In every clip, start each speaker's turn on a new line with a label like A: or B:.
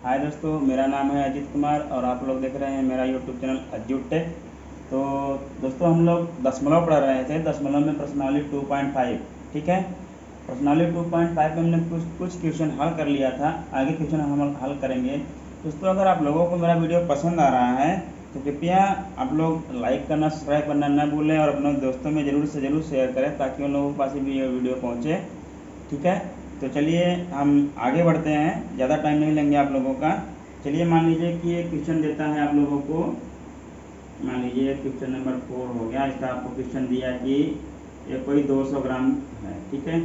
A: हाय दोस्तों, मेरा नाम है अजीत कुमार और आप लोग देख रहे हैं मेरा यूट्यूब चैनल अज्जूट टेक। तो दोस्तों, हम लोग दशमलव पढ़ रहे थे। दशमलव में प्रश्नावली 2.5, ठीक है। प्रश्नावली 2.5 में हमने कुछ क्वेश्चन हल कर लिया था। आगे क्वेश्चन हम हल करेंगे। दोस्तों, अगर आप लोगों को मेरा वीडियो पसंद आ रहा है तो कृपया आप लोग लाइक करना, सब्सक्राइब करना न भूलें और अपने दोस्तों में ज़रूर से ज़रूर शेयर करें ताकि उन लोगों के पास भी ये वीडियो पहुँचे, ठीक है। तो चलिए हम आगे बढ़ते हैं, ज़्यादा टाइम नहीं लेंगे आप लोगों का। चलिए मान लीजिए कि ये क्वेश्चन देता है आप लोगों को। मान लीजिए क्वेश्चन नंबर 4 हो गया। इसका आपको क्वेश्चन दिया कि ये कोई 200 ग्राम है, ठीक है।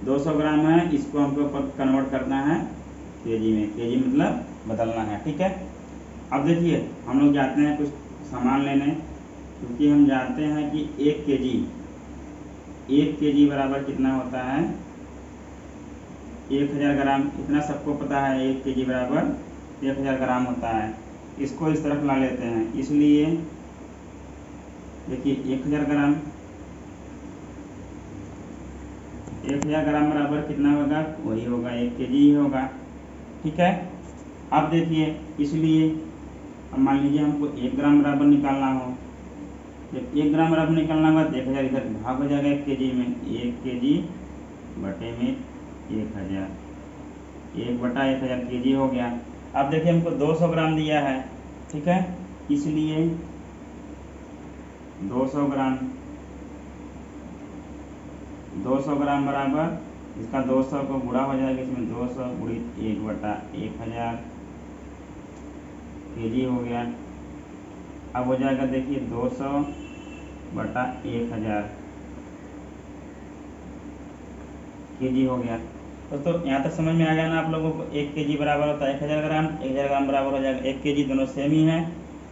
A: 200 ग्राम है, इसको हमको कन्वर्ट करना है केजी में। केजी मतलब बदलना है, ठीक है। अब देखिए, हम लोग जाते हैं कुछ सामान लेने, क्योंकि हम जानते हैं कि 1 केजी बराबर कितना होता है, 1000 ग्राम। इतना सबको पता है, 1 केजी बराबर 1000 ग्राम होता है। इसको इस तरफ ला लेते हैं, इसलिए देखिए 1000 ग्राम, 1000 ग्राम बराबर कितना होगा, वही होगा 1 केजी ही होगा, ठीक है। अब देखिए, इसलिए अब मान लीजिए हमको 1 ग्राम बराबर निकालना हो। जब 1 ग्राम बराबर निकालना होगा तो 1000 इधर भाग हो जाएगा 1 केजी में। 1 केजी बटे में 1000, 1/1000 केजी हो गया। अब देखिए हमको 200 ग्राम दिया है, ठीक है। इसलिए 200 ग्राम, 200 ग्राम बराबर इसका 200 को गुणा हो जाएगा, इसमें 200 गुणित 1/1000 केजी हो गया। अब हो जाएगा देखिए 200/1000 केजी हो गया। दोस्तों, यहाँ तक समझ में आ गया ना आप लोगों को। 1 केजी बराबर होता है 1000 ग्राम, 1000 ग्राम बराबर हो जाएगा 1 केजी, दोनों सेम ही है।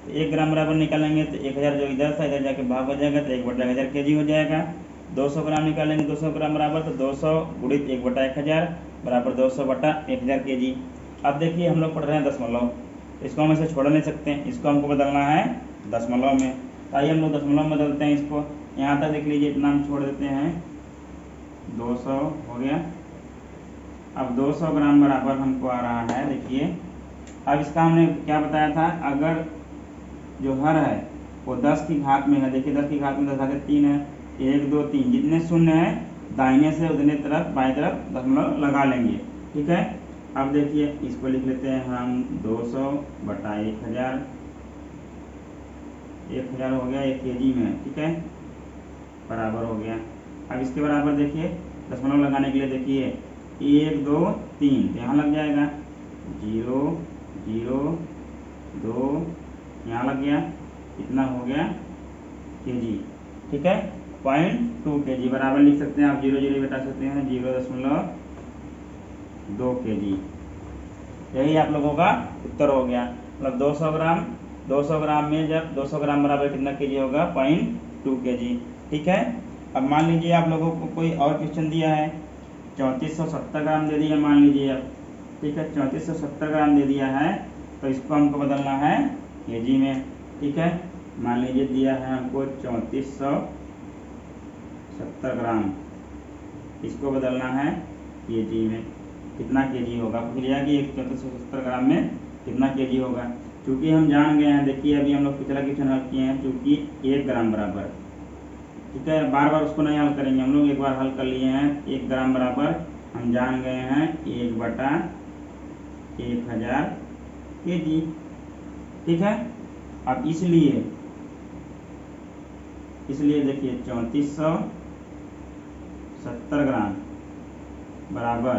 A: तो 1 ग्राम बराबर निकालेंगे तो 1000 जो इधर था इधर जाके भाग हो जाएगा, तो 1/1000 केजी हो जाएगा। 200 ग्राम निकालेंगे, 200 ग्राम बराबर तो 200 गुणित 1/1000 बराबर 200/1000 केजी। अब देखिए हम लोग पढ़ रहे हैं दशमलव, इसको हम ऐसे छोड़ नहीं सकते, इसको हमको बदलना है दशमलव में। तो आइए हम लोग दशमलव में बदलते हैं इसको। यहाँ तक देख लीजिए, इतना हम छोड़ देते हैं, 200 हो गया। अब 200 ग्राम बराबर हमको आ रहा है, देखिए। अब इसका हमने क्या बताया था, अगर जो हर है वो 10 की घात में है। देखिए 10 की घात में 10⁻³ है, 1 2 3 जितने शून्य है दाहिने से उतने तरफ बाएं तरफ दशमलव लगा लेंगे, ठीक है। अब देखिए इसको लिख लेते हैं हम 200/1000, 1000 हो गया 1 केजी में, ठीक है, बराबर हो गया। अब इसके बराबर देखिए दशमलव लगाने के लिए देखिए 1 2 3 यहाँ लग जाएगा, 0 0 2 यहाँ लग गया, कितना हो गया केजी, ठीक है। 0.2 केजी बराबर लिख सकते हैं आप, 0 0 बता सकते हैं, 0.2 केजी। यही आप लोगों का उत्तर हो गया। मतलब 200 ग्राम, 200 ग्राम में जब 200 ग्राम बराबर कितना केजी होगा, 0.2 केजी, ठीक है। अब मान लीजिए आप लोगों को कोई और क्वेश्चन दिया है, 3470 ग्राम दे दिया मान लीजिए अब, ठीक है। 3470 ग्राम दे दिया है, तो इसको हमको बदलना है केजी में, ठीक है। मान लीजिए दिया है हमको 3470 ग्राम, इसको बदलना है केजी में। कितना केजी होगा, पूछ लिया कि 3470 ग्राम में कितना केजी होगा। चूँकि हम जान गए हैं, देखिए अभी हम लोग पिछला क्वेश्चन हल किए हैं, चूँकि 1 ग्राम बराबर, ठीक है। बार बार उसको नहीं हल करेंगे, हम लोग एक बार हल कर लिए हैं। 1 ग्राम बराबर हम जान गए हैं 1/1000 केजी, ठीक है। अब इसलिए देखिए 3470 ग्राम बराबर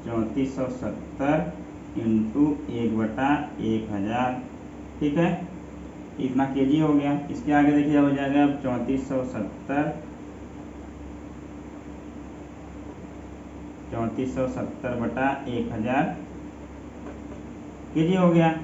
A: 3470 इंटू 1/1000, ठीक है, इतना केजी हो गया। इसके आगे देखिए हो जाएगा अब 3470/1000 केजी हो गया।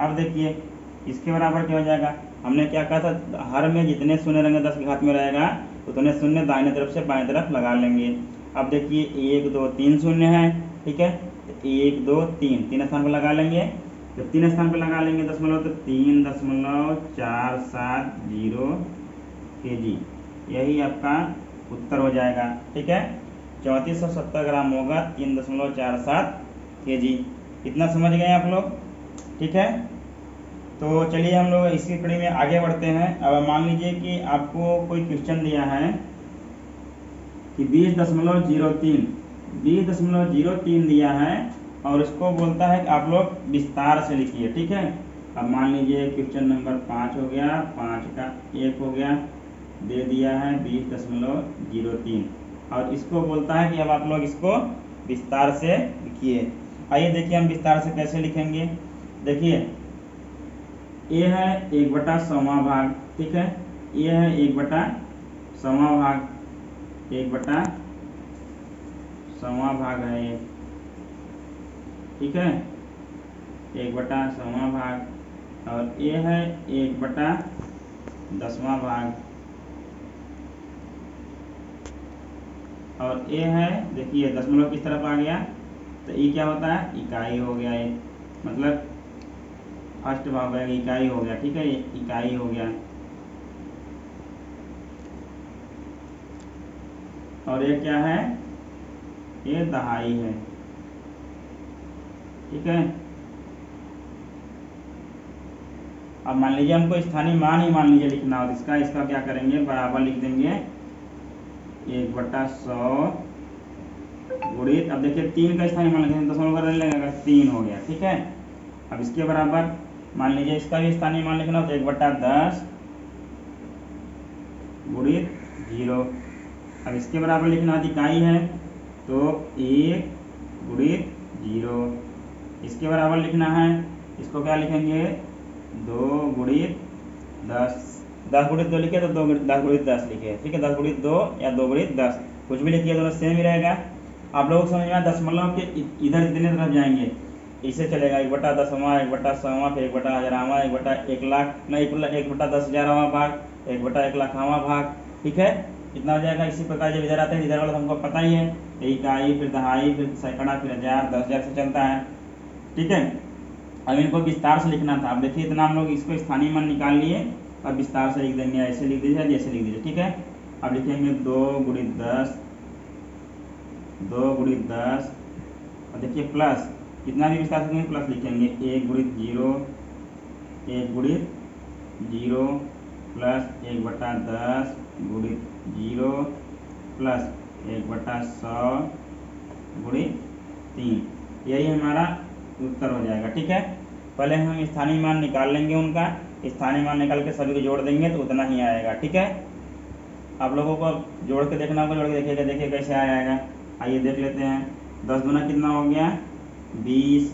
A: अब देखिए इसके बराबर क्या हो जाएगा, हमने क्या कहा था, हर में जितने शून्य रहेंगे 10 की घात में रहेगा उतने शून्य दाहिने तरफ से बाएं तरफ लगा लेंगे। अब देखिए 1 2 3 शून्य है, ठीक है, तो 1 2 3 तीन स्थान पर लगा लेंगे। जब 3 स्थान पर लगा लेंगे दशमलव, तो 3.470 केजी, यही आपका उत्तर हो जाएगा, ठीक है। 3470 ग्राम होगा 3.47 kg। इतना समझ गए आप लोग? ठीक है, तो चलिए हम लोग इसी कड़ी में आगे बढ़ते हैं। अब मान लीजिए कि आपको कोई क्वेश्चन दिया है कि 20.03 दिया है और इसको बोलता है कि आप लोग विस्तार से लिखिए। ठीक है, अब मान लीजिए क्वेश्चन नंबर 5 हो गया, 5 का 1 हो गया, दे दिया है 20.03 और इसको बोलता है कि अब आप लोग इसको विस्तार से लिखिए। आइए देखिए हम विस्तार से कैसे लिखेंगे। देखिए ये है 1/100वां भाग। ठीक है, ये है 1/100वां भाग, 1/100वां भाग है ये। ठीक है, 1/100वां भाग और ये है 1/10वां भाग और ये है, देखिए दशमलव किस तरफ आ गया तो ये क्या होता है, इकाई हो गया ये, मतलब फर्स्ट भाग हो गया, इकाई हो गया। ठीक है, ये इकाई हो गया और ये क्या है, ये दहाई है। ठीक है, अब मान लीजिए हमको स्थानीय मान ही मान लीजिए लिखना हो तो इसका क्या करेंगे, बराबर लिख देंगे 1/100 गुणित, अब देखिए 3 का स्थानीय मान लिखेंगे, दशमलव करने लगेगा, 3 हो गया। ठीक है, अब इसके बराबर मान लीजिए इसका भी स्थानीय मान लिखना हो तो 1/10 गुणित 0। अब इसके बराबर लिखना है, इकाई है तो 1 गुणित 0। इसके बराबर लिखना है, इसको क्या लिखेंगे, 2 गुणित 10। 10 गुणित 2 लिखे तो 10 गुणित 10 लिखे। ठीक है, 10 गुणित 2 या 2 गुणित 10 कुछ भी लिखिए, दोनों सेम ही रहेगा। आप लोगों को समझ में दशमलव के इधर इतने तरफ जाएंगे, इसे चलेगा 1/10वां, 1/100वां, फिर 1/1000वां, 1/1,00,000 नहीं 1/10,000वां भाग, 1/1,00,000वां भाग। ठीक है, इतना हो जाएगा। इसी प्रकार जब इधर आते हैं, इधर वाला हमको पता ही है, इकाई फिर दहाई फिर सैकड़ा फिर हजार, 10,000 से चलता है। ठीक है, अब इनको विस्तार से लिखना था। अब देखिए इतना हम लोग इसको स्थानीय मान निकाल लिए, अब विस्तार से लिख देंगे, ऐसे लिख दीजिए जैसे लिख दीजिए। ठीक है, अब लिखेंगे 2 गुणित 10, 2 गुणित 10 और देखिए प्लस, कितना भी विस्तार से प्लस लिखेंगे, 1 गुणित 0, 1 गुणित 0 प्लस 1/10 गुणित 0 प्लस 1/100 गुणित 3, यही हमारा उत्तर हो जाएगा। ठीक है, पहले हम स्थानीय मान निकाल लेंगे, उनका स्थानीय मान निकाल के सभी को जोड़ देंगे तो उतना ही आएगा। ठीक है, आप लोगों को जोड़ के देखना होगा, जोड़ के देखिएगा, देखिए कैसे आएगा। आइए देख लेते हैं, 10 दूना कितना हो गया 20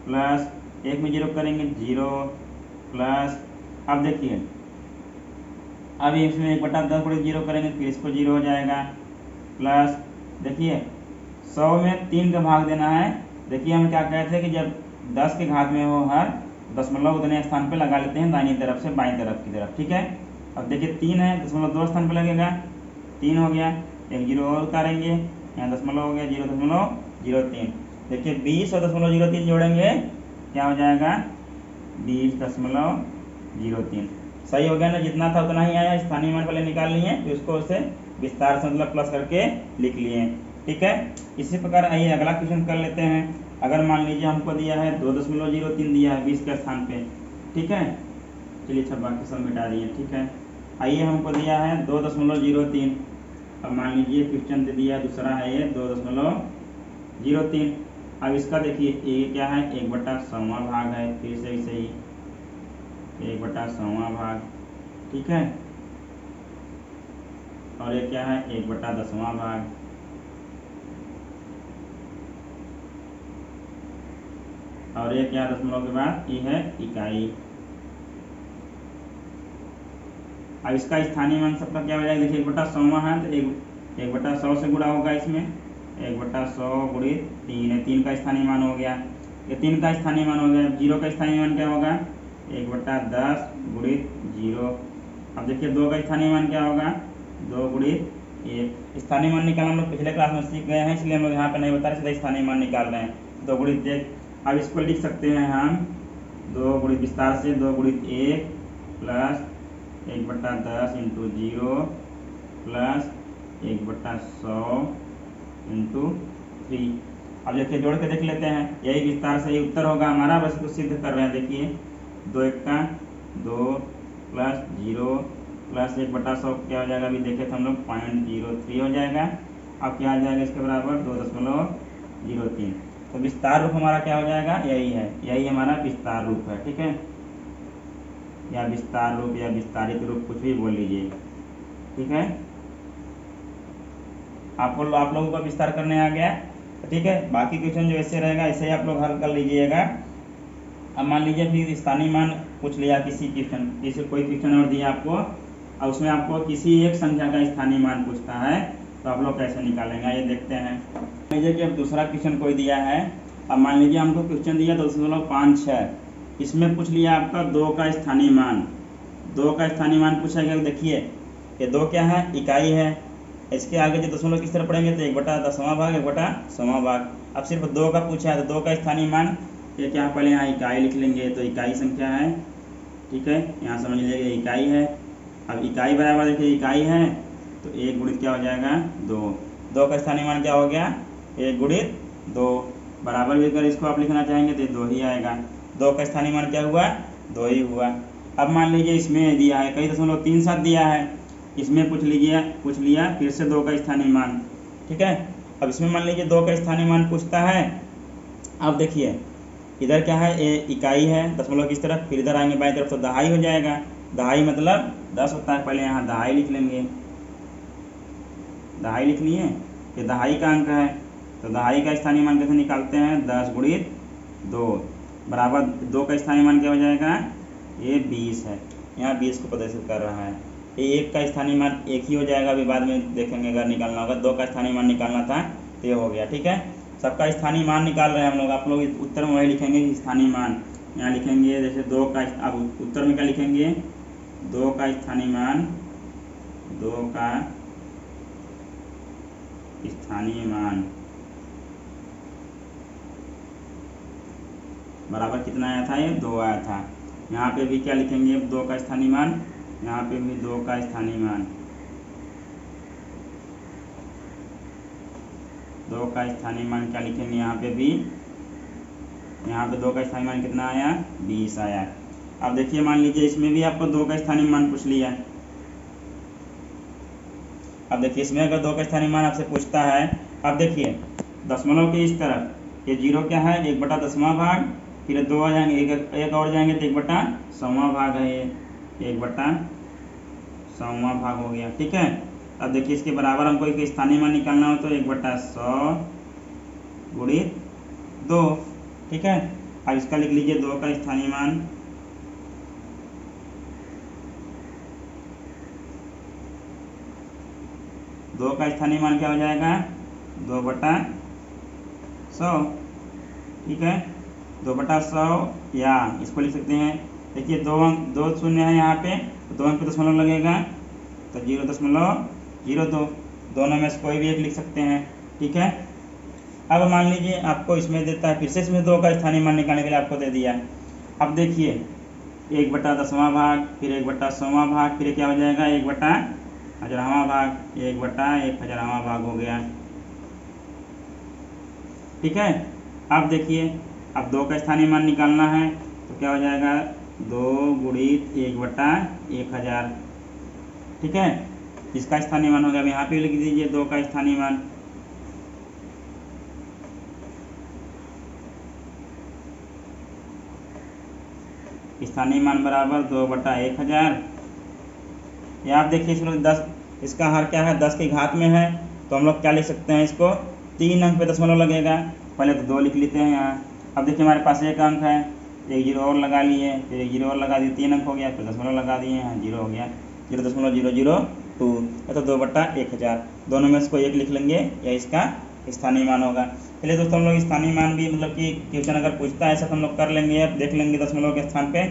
A: प्लस 1 में 0 करेंगे 0 प्लस, अब देखिए अब इसमें 1/10 गुणित 0 करेंगे फिर इसको 0 हो जाएगा प्लस, देखिए 100 में 3 का भाग देना है। देखिए हम क्या कहते हैं कि जब 10 के घात में हो हर दशमलव उतने स्थान पे लगा लेते हैं, दाहिनी तरफ से बाईं तरफ की तरफ। ठीक है, अब देखिए 3 है, दशमलव 2 स्थान पे लगेगा, 3 हो गया, एक 0 और उतारेंगे, यहाँ दशमलव हो गया 0.03। देखिए 20 और 0.03 जोड़ेंगे क्या हो जाएगा 20.03। सही हो गया ना, जितना था उतना ही आया। स्थानीय मान पहले निकाल लिए फिर उसको उसे विस्तार से मतलब प्लस करके लिख लिए। ठीक है, इसी प्रकार आइए अगला क्वेश्चन कर लेते हैं। अगर मान लीजिए हमको दिया है 2.03 दिया है 20 के स्थान पे। ठीक है, चलिए अच्छा बाकी सब मिटा दिए। ठीक है, आइए हमको दिया है 2.03, अब मान लीजिए क्वेश्चन दे दिया दूसरा है ये 2.03। अब इसका देखिए ये क्या है 1/100वां भाग है, फिर से ऐसे ही 1/100वां भाग। ठीक है, और ये क्या है 1/10वां भाग, और ये क्या दशमलव के बाद ये है इकाई। अब इसका स्थानीय मान सबका क्या हो जाएगा, देखिए 1/100वां है तो 1/100 से गुणा होगा, इसमें 1/100 गुणित 3 है, 3 का स्थानीय मान हो गया, ये 3 का स्थानीय मान हो गया। 0 का स्थानीय मान क्या होगा 1/10 गुणित 0। अब देखिए 2 का स्थानीय मान क्या होगा 2 गुणित 1। स्थानीय मान निकालना हम लोग पिछले क्लास में सीख गए हैं, इसलिए हम लोग यहाँ पे नहीं बता रहे, सीधा स्थानीय मान निकाल रहे हैं 2 गुणित 1। अब इसको लिख सकते हैं हम 2 गुणित विस्तार से 2 गुणित 1 प्लस 1/10 इंटू 0 प्लस 1/100 इंटू 3। अब देखिए जोड़ के देख लेते हैं, यही विस्तार से ही उत्तर होगा हमारा, बस इसको सिद्ध कर रहे हैं। देखिए 2 1 का 2 प्लस 0 प्लस 1/100 क्या हो जाएगा, अभी देखे थे हम लोग 0.03 हो जाएगा। अब क्या आ जाएगा इसके बराबर 2.03। तो विस्तार रूप हमारा क्या हो जाएगा, यही है, यही हमारा विस्तार रूप है। ठीक है, या विस्तार रूप या विस्तारित रूप कुछ भी बोल लीजिए। ठीक है, आप लोगों का विस्तार करने आ गया। तो ठीक है, बाकी क्वेश्चन जो ऐसे रहेगा ऐसे ही आप लोग हल कर लीजिएगा। अब मान लीजिए फिर स्थानीय मान पूछ लिया, किसी कोई क्वेश्चन और दिया आपको, और उसमें आपको किसी एक संख्या का स्थानीय मान पूछता है, तो आप लोग कैसे निकालेंगे ये देखते हैं। मान लीजिए कि अब दूसरा क्वेश्चन कोई दिया है। अब मान लीजिए हमको क्वेश्चन दिया 2.56, इसमें पूछ लिया आपका 2 का स्थानीय मान। 2 का स्थानीय मान पूछा गया। देखिए ये 2 क्या है, इकाई है। इसके आगे जो दशमलव किस तरह पढ़ेंगे तो 1/10वां भाग 1/100वां भाग। अब सिर्फ 2 का पूछा है तो 2 का स्थानीय मान ये क्या, पहले यहाँ इकाई लिख लेंगे, तो इकाई संख्या है। ठीक है, यहाँ समझ लीजिए इकाई है। अब इकाई बराबर देखिए इकाई है तो 1 गुणित क्या हो जाएगा 2। 2 का स्थानीय मान क्या हो गया 1 गुणित 2, बराबर भी अगर इसको आप लिखना चाहेंगे तो 2 ही आएगा। 2 का स्थानीय मान क्या हुआ 2 ही हुआ। अब मान लीजिए इसमें दिया है कई 0.37 दिया है, इसमें पूछ लिया फिर से 2 का स्थानीय मान। ठीक है, अब इसमें मान लीजिए 2 का स्थानीय मान पूछता है। अब देखिए इधर क्या है, ये इकाई है, दशमलव किस तरफ, फिर इधर आएंगे बाईं तरफ तो दहाई हो जाएगा। दहाई मतलब 10 होता है, पहले यहाँ दहाई लिख लेंगे। दहाई लिख लिए, ये दहाई का अंक है, तो दहाई का स्थानीय मान कैसे निकालते हैं 10 गुणित 2 बराबर 2 का स्थानीय मान क्या हो जाएगा ये 20 है। यहाँ 20 को प्रदर्शित कर रहा है। ये 1 का स्थानीय मान 1 ही हो जाएगा, अभी बाद में देखेंगे अगर निकालना होगा। 2 का स्थानीय मान निकालना था तो ये हो गया। ठीक है, सबका स्थानीय मान निकाल रहे हैं हम लोग। आप लोग उत्तर में वही लिखेंगे स्थानीय मान, यहाँ लिखेंगे जैसे 2 का, अब उत्तर में क्या लिखेंगे 2 का स्थानीय मान, 2 का स्थानीय मान बराबर कितना आया था, ये 2 आया था। यहाँ पे भी क्या लिखेंगे 2 का स्थानीय मान, यहाँ पे भी 2 का स्थानीय मान, 2 का स्थानीय मान क्या लिखेंगे यहाँ पे भी, यहाँ पे 2 का स्थानीय मान कितना आया 20 आया। अब देखिए मान लीजिए इसमें भी आपको 2 का स्थानीय मान पूछ लिया। अब देखिए इसमें अगर 2 का स्थानीय मान आपसे पूछता है, अब देखिए दशमलव के इस तरफ ये 0 क्या है 1/10वां भाग, फिर 2 आ जाएंगे, एक और जाएंगे तो 1/100वां भाग है, ये 1/100वां भाग हो गया। ठीक है, अब देखिए इसके बराबर हमको एक स्थानीय मान निकालना हो तो 1/100 गुणित 2। ठीक है, अब इसका लिख लीजिए 2 का स्थानीय मान, दो का स्थानीय मान क्या हो जाएगा 2/100। ठीक है, 2/100 या इसको लिख सकते हैं। देखिए 2 शून्य है यहाँ पे, तो 2 अंक पे दशमलव लगेगा तो 0.02, दोनों में से कोई भी एक लिख सकते हैं। ठीक है, अब मान लीजिए आपको इसमें देता है, फिर से इसमें 2 का स्थानीय मान निकालने के लिए आपको दे दिया। अब देखिए 1/10वां भाग, फिर 1/100वां भाग, फिर क्या हो जाएगा 1/1000वां भाग, 1/1000वां भाग हो गया। ठीक है, अब देखिए अब 2 का स्थानीय मान निकालना है तो क्या हो जाएगा 2 गुणित 1/1000। ठीक है, इसका स्थानीय मान होगा, अब यहाँ पे लिख दीजिए 2 का स्थानीय मान, स्थानीय मान बराबर 2/1000। या आप देखिए इसमें 10, इसका हर क्या है 10 की घात में है, तो हम लोग क्या लिख सकते हैं इसको 3 अंक पे दशमलव लगेगा, पहले तो 2 लिख लेते हैं यहाँ। अब देखिए हमारे पास 1 अंक है, एक 0 और लगा लिए, फिर एक 0 और लगा दिए, 3 अंक हो गया, फिर दशमलव लगा दिए यहाँ 0 हो गया, 0.002 तो 2/1000, दोनों में से कोई एक लिख लेंगे, या इसका स्थानीय मान होगा। चलिए दोस्तों हम लोग स्थानीय मान भी मतलब कि क्वेश्चन अगर पूछता है ऐसा तो हम लोग कर लेंगे, अब देख लेंगे दशमलव के स्थान पे।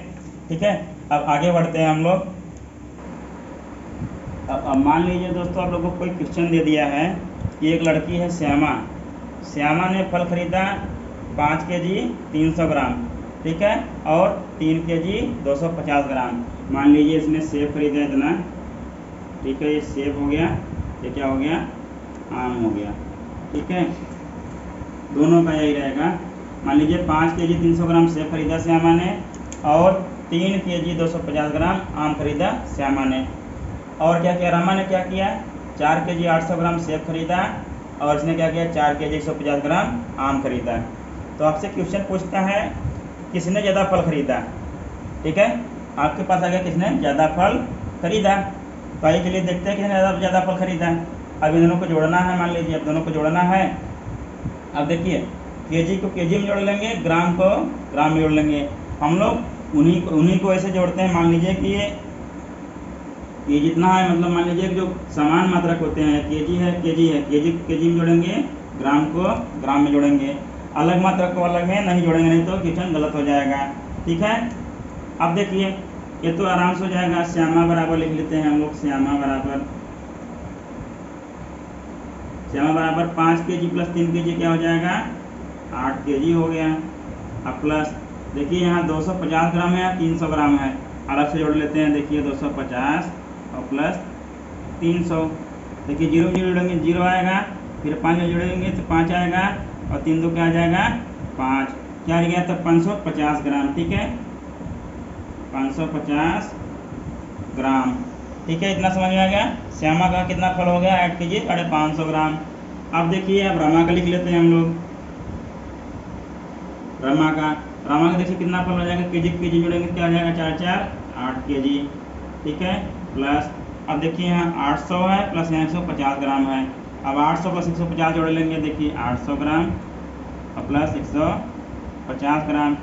A: ठीक है, अब आगे बढ़ते हैं हम लोग। अब मान लीजिए दोस्तों आप लोगों को कोई क्वेश्चन दे दिया है कि एक लड़की है श्यामा ने फल खरीदा 5 kg 300 ग्राम, ठीक है, और 3 kg 250 ग्राम। मान लीजिए इसने सेब खरीदा इतना, ठीक है, ये सेब हो गया, ये क्या हो गया आम हो गया। ठीक है, दोनों का यही रहेगा। मान लीजिए 5 केजी 300 ग्राम सेब खरीदा श्यामा ने और 3 केजी 250 ग्राम आम खरीदा श्यामा ने। और क्या किया रमा ने, क्या किया 4 केजी 800 ग्राम सेब खरीदा और इसने क्या किया 4 केजी 150 ग्राम आम खरीदा। तो आपसे क्वेश्चन पूछता है किसने ज़्यादा फल खरीदा। ठीक है, आपके पास आ गया किसने ज़्यादा फल खरीदा। तो आइए चलिए देखते हैं किसने ज़्यादा फल खरीदा। अब इन दोनों को जोड़ना है, मान लीजिए अब दोनों को जोड़ना है। अब देखिए केजी को केजी में जोड़ लेंगे, ग्राम को ग्राम में जोड़ लेंगे। हम लोग उन्हीं को ऐसे जोड़ते हैं। मान लीजिए कि ये जितना है, मतलब मान लीजिए कि जो समान मात्रक होते हैं, केजी है केजी में जोड़ेंगे, ग्राम को ग्राम में जोड़ेंगे, अलग मात्रक को अलग में नहीं जोड़ेंगे, नहीं तो क्वेश्चन गलत हो जाएगा। ठीक है, अब देखिए ये तो आराम से हो जाएगा। श्यामा बराबर लिख लेते हैं हम लोग, श्यामा बराबर 5 केजी प्लस 3 केजी क्या हो जाएगा 8 केजी हो गया। अब प्लस देखिए यहाँ 250 ग्राम है, 300 ग्राम है, अलग से जोड़ लेते हैं। देखिए 250 और प्लस 300, देखिए 0 में जोड़ेंगे 0 आएगा, फिर 5 में जोड़ेंगे तो 5 आएगा और 3 2 क्या आ जाएगा 5, क्या आ गया तो 550 ग्राम। ठीक है, 550 ग्राम। ठीक है, इतना समझ में आ गया। श्यामा का कितना फल हो गया 8 केजी 550 ग्राम। अब देखिए अब रमा का लिख लेते हैं हम लोग। रमा का देखिए कितना फल हो जाएगा, केजी केजी जोड़ेंगे क्या हो जाएगा 4 4 8 केजी। ठीक है, प्लस अब देखिए यहाँ 800 है प्लस यहाँ 150 ग्राम है। अब 800 प्लस 150 जोड़ लेंगे, देखिए 800 ग्राम और प्लस 150 ग्राम।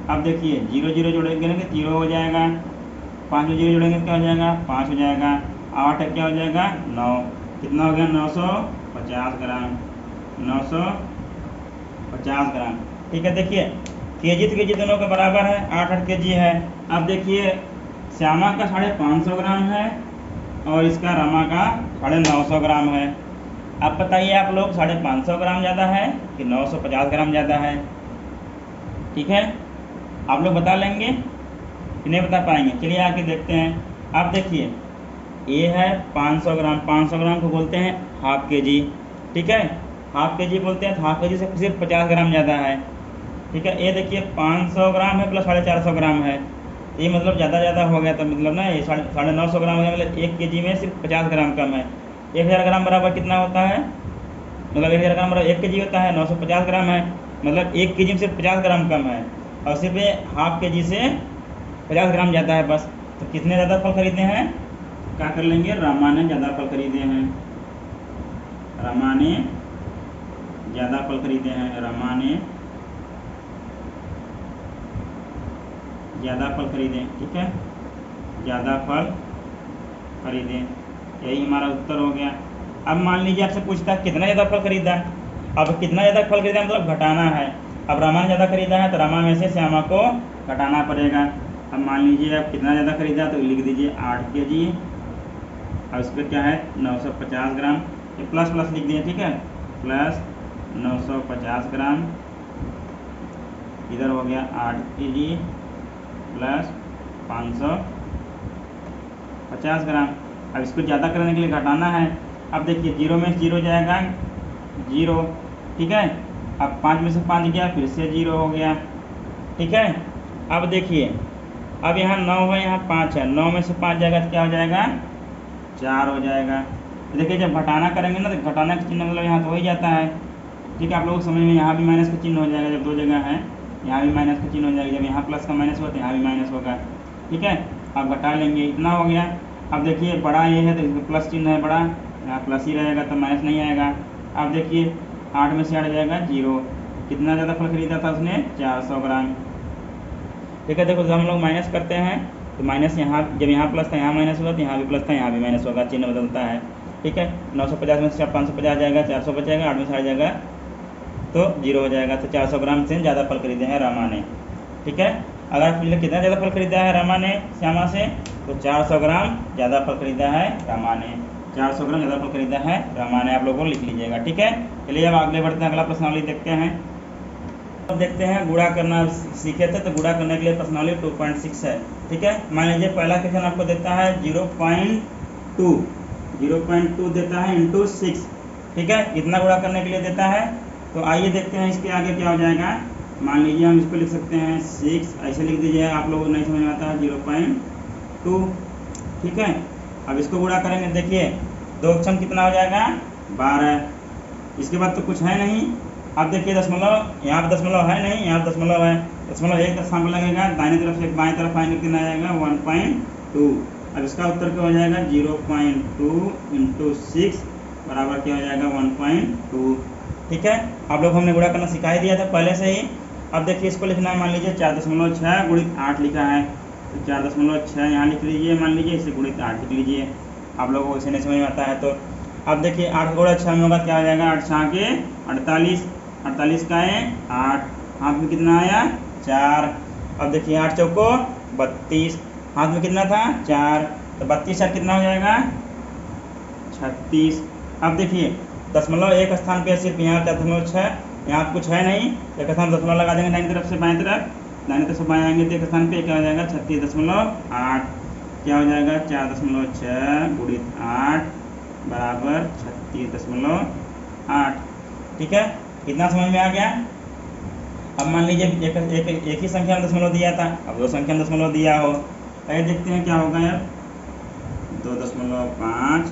A: अब देखिए 0 0 जोड़ेंगे 0 हो जाएगा, 5 में 0 जोड़ेंगे क्या हो जाएगा 5 हो जाएगा, 8 क्या हो जाएगा 9, कितना हो गया 950 ग्राम, 950 ग्राम। ठीक है, देखिए केजी तो केजी दोनों के बराबर है, 8 8 केजी है। अब देखिए श्यामा का 550 ग्राम है और इसका रमा का 950 ग्राम है। अब बताइए आप लोग 550 ग्राम ज़्यादा है कि 950 ग्राम ज़्यादा है। ठीक है, आप लोग बता लेंगे कि नहीं बता पाएंगे। चलिए आके देखते हैं। आप देखिए ये है 500 ग्राम, 500 ग्राम को बोलते हैं हाफ के जी। ठीक है, हाफ के जी बोलते हैं, तो हाफ के जी से सिर्फ 50 ग्राम ज़्यादा है। ठीक है, ये देखिए 500 ग्राम है प्लस 450 ग्राम है, ये मतलब ज़्यादा हो गया। तो मतलब ना ये 950 ग्राम हो गया, मतलब 1 केजी में सिर्फ 50 ग्राम कम है। 1000 ग्राम बराबर कितना होता है, मतलब 1000 ग्राम बराबर 1 केजी होता है, 950 ग्राम है, मतलब 1 केजी में सिर्फ 50 ग्राम कम है और सिर्फ हाफ के जी से 50 ग्राम ज़्यादा है बस। तो कितने ज़्यादा फल खरीदे हैं, क्या कर लेंगे, रमा ने ज़्यादा फल खरीदे हैं, रमा ने ज़्यादा फल खरीदे हैं, रमा ने ज़्यादा फल खरीदे। ठीक है, ज़्यादा फल खरीदे, यही हमारा उत्तर हो गया। अब मान लीजिए आपसे पूछता है कितना ज़्यादा फल खरीदा। अब कितना ज़्यादा फल खरीदा मतलब घटाना है। अब रमा ने ज़्यादा खरीदा है तो रमा में से श्यामा को घटाना पड़ेगा। अब मान लीजिए आप कितना ज़्यादा खरीदा तो लिख दीजिए 8 केजी और इस पर क्या है 950 ग्राम, ये प्लस प्लस लिख दिए। ठीक है, प्लस 950 ग्राम, इधर हो गया 8 केजी प्लस 550 ग्राम। अब इसको ज़्यादा करने के लिए घटाना है। अब देखिए 0 में 0 जाएगा 0। ठीक है, अब 5 में से 5 गया, फिर से 0 हो गया। ठीक है, अब देखिए अब यहाँ 9 है, यहाँ 5 है, 9 में से 5 जाएगा तो क्या हो जाएगा 4 हो जाएगा। देखिए जब घटाना करेंगे ना तो घटाना का चिन्ह मतलब यहाँ तो हो ही जाता है। ठीक है, आप लोगों को समझ में यहाँ भी माइनस का चिन्ह हो जाएगा, जब 2 जगह है यहाँ भी माइनस का चिन्ह हो जाएगा, जब यहाँ प्लस का माइनस होता है यहाँ भी माइनस होगा। ठीक है, आप घटा लेंगे, इतना हो गया। अब देखिए बड़ा ये है तो प्लस चिन्ह है, बड़ा यहाँ प्लस ही रहेगा तो माइनस नहीं आएगा। अब देखिए 8 में से 8 जाएगा 0, कितना ज़्यादा फल खरीदा था उसने 400 ग्राम। ठीक है, देखो जब हम लोग माइनस करते हैं तो माइनस यहाँ, जब यहाँ प्लस था यहाँ माइनस होगा, तो यहाँ भी प्लस था यहाँ भी माइनस होगा, चिन्ह बदलता है। ठीक है, 950 में से 550 जाएगा, 400 बचेगा, 8 में से 8 जाएगा तो 0 हो जाएगा। तो 400 ग्राम से ज़्यादा फल खरीदे हैं रमा ने। ठीक है, अगर आप कितना ज़्यादा फल खरीदा है रमा ने श्यामा से, तो 400 ग्राम ज़्यादा फल खरीदा है रमा ने, 400 ग्राम ज़्यादा फल खरीदा है रमा ने, आप लोगों को लिख लीजिएगा। ठीक है, चलिए अब आगे बढ़ते हैं, अगला प्रश्नावली देखते हैं। अब देखते हैं गुणा करना सीखे थे, तो गुणा करने के लिए प्रश्नावली 2.6 है। ठीक है, मान लीजिए पहला क्वेश्चन आपको देता है 0.2 देता है इंटू 6। ठीक है, इतना गुणा करने के लिए देता है तो आइए देखते हैं इसके आगे क्या हो जाएगा। मान लीजिए हम इसको लिख सकते हैं 6, ऐसे लिख दीजिए, आप लोगों को नहीं समझ में आता है 0.2, ठीक है। अब इसको गुणा करेंगे, देखिए 2 अक्षम कितना हो जाएगा 12। इसके बाद तो कुछ है नहीं। अब देखिए दशमलव, यहाँ पर दशमलव है नहीं, यहाँ पर दशमलव है, दशमलव एक स्थान पर लगेगा, दाहिनी तरफ से बाएं तरफ आएंगे कितना आ जाएगा 1.2। अब इसका उत्तर क्या हो जाएगा 0.2 इंटू 6 बराबर क्या हो जाएगा 1.2, ठीक है। आप लोग हमने गुणा करना सिखा ही दिया था पहले से ही। अब देखिए इसको लिखना है, मान लीजिए 4.6 गुणित 8 लिखा है, तो 4.6 यहाँ लिख लीजिए, मान लीजिए इसे गुणित 8 लिख लीजिए, आप लोगों को इसे नहीं समझ में आता है तो। अब देखिए 8 गुणा 6 में होगा, क्या हो जाएगा 8 6 के 48, 48 का है 8, हाथ में कितना आया 4। अब देखिए 8 चौको 32, हाथ में कितना था 4, तो 32 4 कितना हो जाएगा 36। अब देखिए दशमलव एक स्थान पे सिर्फ यहाँ 4.6, यहाँ कुछ है नहीं, एक स्थान दशमलव लगा देंगे दाहिनी तरफ से बाएं तरफ, दाहिनी तरफ से बाएं आएंगे तो एक स्थान पे क्या हो जाएगा 36.8, क्या हो जाएगा 4.6 गुणित 8 बराबर 36.8, ठीक है। कितना समझ में आ गया। अब मान लीजिए एक ही संख्या में दशमलव दिया था, अब 2 संख्या में दशमलव दिया हो, आइए देखते हैं क्या होगा यार। 2.5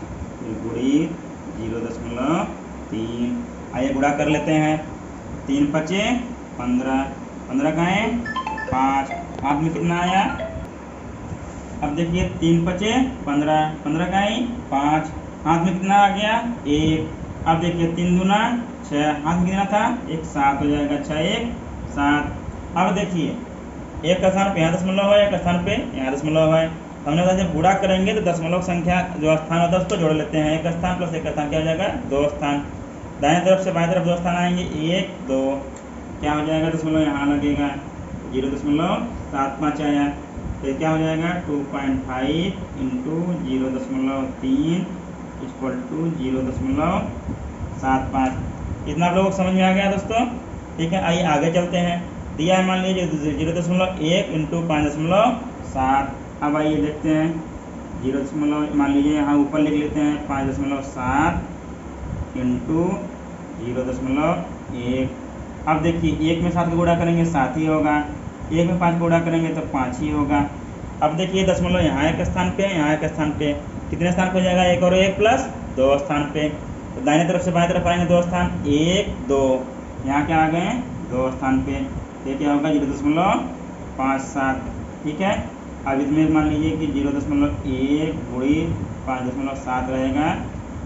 A: गुणित 0.3, आइए गुणा कर लेते हैं, 3 5 15, 15 का है 5, हाथ में कितना आया। अब देखिए 3 5 15, 15 का है 5, हाथ में कितना आ गया 1। अब देखिए 3 दूना 6, हाथ में कितना था 1, 7 हो जाएगा, 6 1 7। अब देखिए एक स्थान पे यहाँ दशमलव है, एक स्थान पे यहाँ दशमलव है, हमने कहा जब गुणा करेंगे तो दशमलव संख्या जो स्थान होता है उसको जोड़ लेते हैं, एक स्थान प्लस एक स्थान क्या हो जाएगा 2 स्थान, दाएं तरफ से बाएं तरफ 2 स्थान आएंगे 1 2, क्या हो जाएगा दशमलव यहाँ लगेगा 0.75 आया, तो क्या हो जाएगा 2.5 इंटू 0.3 इक्वल टू 0.75। इतना आप लोगों को समझ में आ गया दोस्तों, ठीक है। आइए आगे चलते हैं, दिया है मान लीजिए 0.1 इंटू 5.7। अब आइए देखते हैं 0. मान लीजिए यहाँ ऊपर लिख लेते हैं 5.7 इंटू 0.1। अब देखिए 1 में 7 का गुणा करेंगे 7 ही होगा, 1 में 5 का गुणा करेंगे तो 5 ही होगा। अब देखिए दशमलव यहाँ एक स्थान पे, यहाँ एक स्थान पे, कितने स्थान पे हो जाएगा 1 और 1 प्लस 2 स्थान पे, तो दाहिने तरफ से बाएं तरफ आएंगे 2 स्थान 1 2, यहाँ क्या आ गए 2 स्थान पे, ये क्या होगा 0.57, ठीक है। अब इसमें मान लीजिए कि 0.1 गुणित 5.7 रहेगा,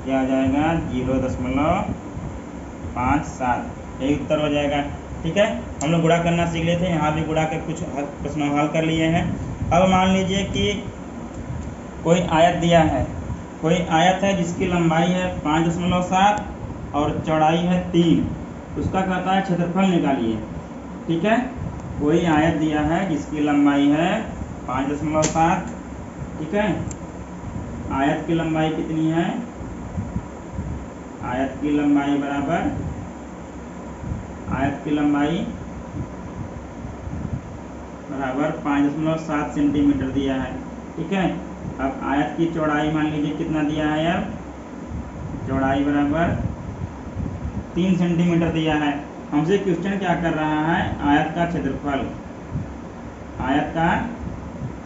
A: क्या हो जाएगा 0.57, यही उत्तर हो जाएगा, ठीक है। हम लोग गुणा करना सीख लेते हैं, यहाँ भी गुणा कर कुछ प्रश्न हल कर लिए हैं। अब मान लीजिए कि कोई आयत दिया है, कोई आयत है जिसकी लंबाई है 5.7 और चौड़ाई है 3, उसका कहता है क्षेत्रफल निकालिए, ठीक है। कोई आयत दिया है जिसकी लंबाई है 5.7, ठीक है। आयत की लंबाई कितनी है, आयत की लंबाई बराबर, आयत की लंबाई बराबर 5.7 सेंटीमीटर दिया है, ठीक है। अब आयत की चौड़ाई मान लीजिए कितना दिया है, अब चौड़ाई बराबर 3 सेंटीमीटर दिया है। हमसे क्वेश्चन क्या कर रहा है, आयत का क्षेत्रफल, आयत का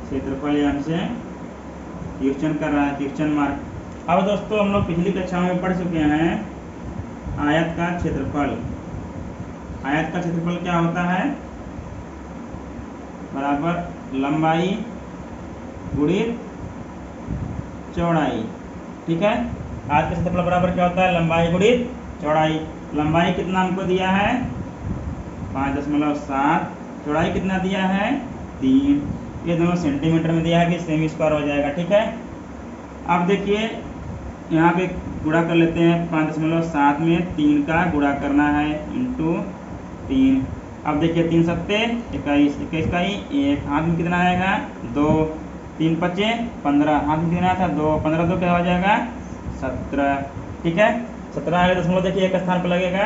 A: क्षेत्रफल ये हमसे क्वेश्चन कर रहा है, क्वेश्चन मार्क। अब दोस्तों हम लोग पिछली कक्षा में पढ़ चुके हैं आयत का क्षेत्रफल। आयत का क्षेत्रफल क्या होता है, बराबर लंबाई गुणित चौड़ाई, ठीक है। आयत का क्षेत्रफल बराबर क्या होता है, लंबाई गुणित चौड़ाई। लंबाई कितना हमको दिया है 5.7, चौड़ाई कितना दिया है 3, ये दोनों सेंटीमीटर में दिया है कि सेमी स्क्वायर हो जाएगा, ठीक है। अब देखिए यहाँ पे गुणा कर लेते हैं, 5.7 में 3 का गुणा करना है इंटू 3। अब देखिए 3 सत्ते 21, 21 का ही 1, हाथ में कितना आएगा 2, 3 5 15, हाथ में कितना था 2, 15 2 क्या हो जाएगा 17, ठीक है। 17 आगे दशमलव देखिए एक स्थान पर लगेगा,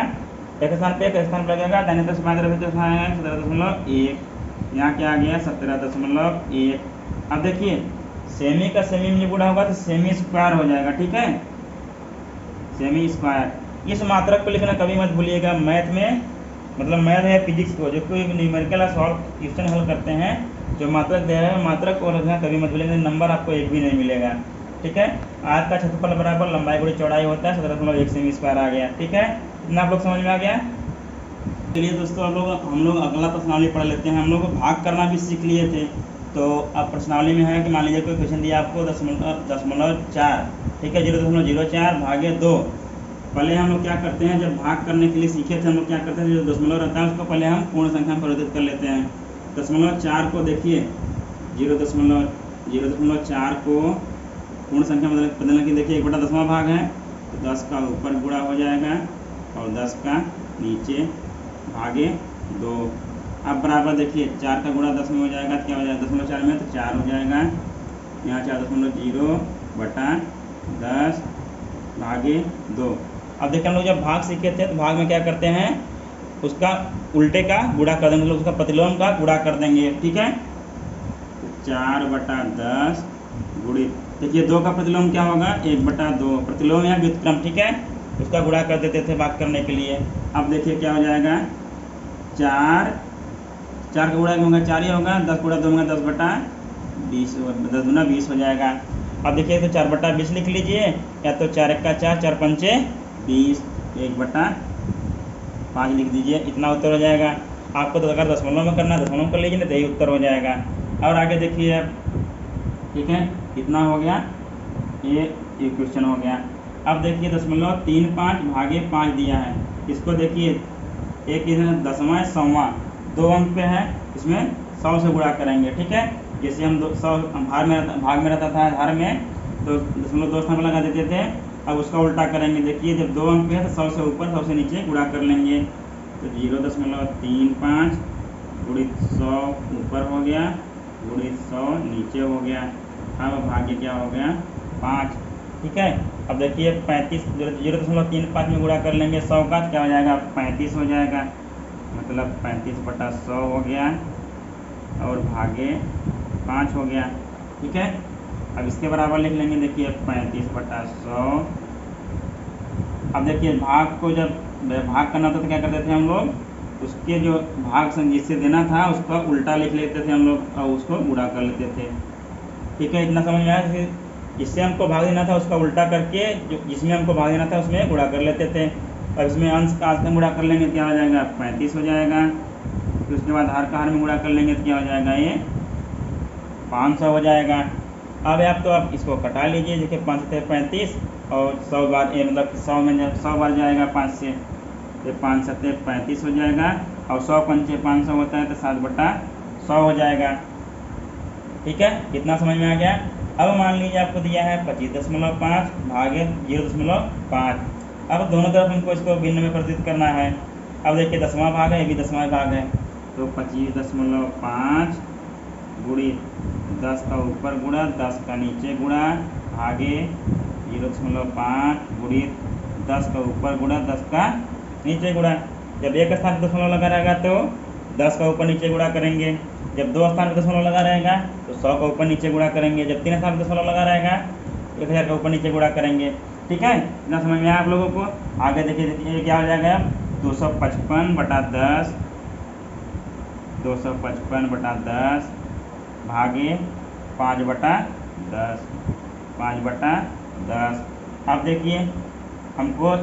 A: एक स्थान पे एक स्थान पर लगेगा, दाहिने तरफ से बाएं तरफ 17.1, यहाँ क्या आ गया 17.1। अब देखिए सेमी का सेमी में गुणा होगा तो सेमी स्क्वायर हो जाएगा, ठीक है, सेमी स्क्वायर। इस मात्रक को लिखना कभी मत भूलिएगा। मैथ में मतलब मैथ है फिजिक्स को जो कोई न्यूमेरिकल या सॉल्व क्वेश्चन हल करते हैं, जो मात्रक दे रहा है मात्रक को लिखना कभी मत भूलिएगा, नंबर आपको एक भी नहीं मिलेगा। ठीक है, आयत का क्षेत्रफल बराबर लंबाई गुणी चौड़ाई होता है 17.1 सेमी स्क्वायर आ गया। ठीक है, इतना आप लोग समझ में आ गया। चलिए दोस्तों हम लोग अगला प्रश्नावली पढ़ लेते हैं। हम लोग भाग करना भी सीख लिए थे, तो अब प्रश्नावली में है कि मान लीजिए कोई क्वेश्चन दिया आपको 0.4, ठीक है, 0.04 भागे 2। पहले हम लोग क्या करते हैं, जब भाग करने के लिए सीखे थे हम लोग क्या करते हैं, जो दशमलव रहता है उसको पहले हम पूर्ण संख्या में परिवर्तित कर लेते हैं। 0.4 को देखिए 0.4 को पूर्ण संख्या में बदलने की देखिए 1/10वां भाग है, तो 10 का ऊपर गुणा हो जाएगा और 10 का नीचे भागे 2। अब बराबर देखिए 4 का गुणा 10 में हो जाएगा तो क्या हो जाएगा 0.4 में तो 4 हो जाएगा, यहाँ 4.0/10 भागे 2। अब देखिए हम लोग जब भाग सीखे थे तो भाग में क्या करते हैं, उसका उल्टे का गुणा कर देंगे, मतलब उसका प्रतिलोम का गुणा कर देंगे। ठीक है, 4/10 गुणित देखिए 2 का प्रतिलोम क्या होगा 1/2, प्रतिलोम या व्युत्क्रम। ठीक है, उसका गुणा कर देते थे भाग करने के लिए। अब देखिए क्या हो जाएगा 4 का गुणा होगा 4 ही होगा, 10 गुणा 2 होगा 10/20, 10 गुना 20 हो जाएगा। अब देखिए तो 4/20 लिख लीजिए, या तो 4 1 का 4, 4 5 20, 1/5 लिख दीजिए, इतना उत्तर हो जाएगा। आपको तो अगर दशमलव में करना है दशमलव कर लीजिए ना, तो यही उत्तर हो जाएगा। और आगे देखिए अब, ठीक है, इतना हो गया, ये क्वेश्चन हो गया। अब देखिए 0.35 भागे 5 दिया है, इसको देखिए एक 10वां 100वां 2 अंक पे है, इसमें 100 से गुणा करेंगे। ठीक है, जैसे हम 100 भाग में रहता था आधार में तो 0.2 स्थान पर लगा देते थे, अब उसका उल्टा करेंगे। देखिए जब 2 अंक पे है तो 100 से ऊपर 100 से नीचे गुणा कर लेंगे, तो 0.35 गुणित 100 ऊपर हो गया गुणित 100 नीचे हो गया। अब भाग्य क्या हो गया 5। ठीक है, अब देखिए 35 0.35 में गुणा कर लेंगे 100 का, क्या हो जाएगा 35 हो जाएगा, मतलब 35/100 हो गया और भागे 5 हो गया। ठीक है, अब इसके बराबर लिख लेंगे, देखिए 35/100। अब देखिए भाग को जब भाग करना था तो क्या करते थे हम लोग, उसके जो भाग जिससे देना था उसका उल्टा लिख लेते थे हम लोग और उसको गुणा कर लेते थे। ठीक है, इतना समझ में आया। जिससे हमको भाग देना था उसका उल्टा करके जो जिसमें हमको भाग देना था उसमें गुणा कर लेते थे, और इसमें अंश का अंश में गुणा कर लेंगे क्या हो जाएगा 35 हो जाएगा। फिर उसके बाद हर का हर में गुणा कर लेंगे तो क्या हो जाएगा ये 500 हो जाएगा। अब आप तो आप इसको कटा लीजिए, देखिए 5 से 35 और 100 बार मतलब 100 में 100 बार जाएगा 5 से, तो 5 से 35 हो जाएगा और 100 पंचे 500 होता है तो 7/100 हो जाएगा। ठीक है, कितना समझ में आ गया। अब मान लीजिए आपको दिया है 25.5 भागे 0.5। अब दोनों तरफ हमको इसको भिन्न में परिवर्तित करना है। अब देखिए 10वां भाग है, ये भी 10वां भाग है, तो 25.5 गुणित 10 का ऊपर गुणा 10 का नीचे गुणा भागे 0.5 गुणित 10 का ऊपर गुणा 10 का नीचे गुणा। जब एक स्थान पर दशमलव लगा रहेगा तो 10 का ऊपर नीचे गुणा करेंगे, जब 2 स्थान पर दशमलव लगा रहेगा तो 100 का ऊपर नीचे गुणा करेंगे, जब 3 स्थान पर दशमलव लगा रहेगा 1000 का ऊपर नीचे गुणा करेंगे। ठीक है, इतना समझ में आया आप लोगों को। आगे देखिए क्या हो जाएगा 255/10 255/10 भागे 5/10 5/10। अब देखिए हमको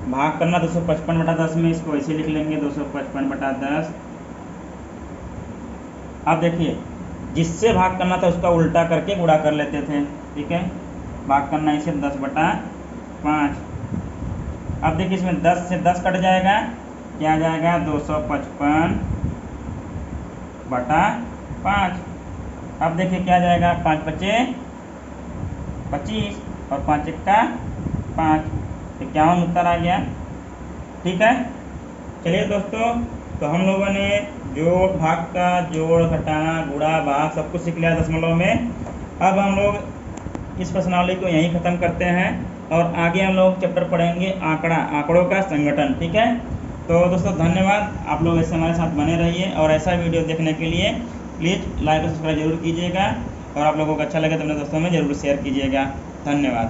A: भाग करना 255/10 में, इसको ऐसे लिख लेंगे 255/10। अब देखिए जिससे भाग करना था उसका उल्टा करके गुणा कर लेते थे। ठीक है, भाग करना इसे 10/5। अब देखिए इसमें 10 से 10 कट जाएगा, क्या आ जाएगा 255/5। अब देखिए क्या जाएगा 5 बचे 25 और 5 1 का 5, 51 उत्तर आ गया। ठीक है, चलिए दोस्तों, तो हम लोगों ने जोड़ भाग का जोड़ घटाना गुणा भाग सब कुछ सीख लिया दशमलव में। अब हम लोग इस प्रश्नावली को यहीं ख़त्म करते हैं और आगे हम लोग चैप्टर पढ़ेंगे आंकड़ों का संगठन। ठीक है, तो दोस्तों धन्यवाद, आप लोग ऐसे हमारे साथ बने रहिए और ऐसा वीडियो देखने के लिए प्लीज़ लाइक और सब्सक्राइब जरूर कीजिएगा, और आप लोगों को अच्छा लगे तो अपने दोस्तों में ज़रूर शेयर कीजिएगा। धन्यवाद।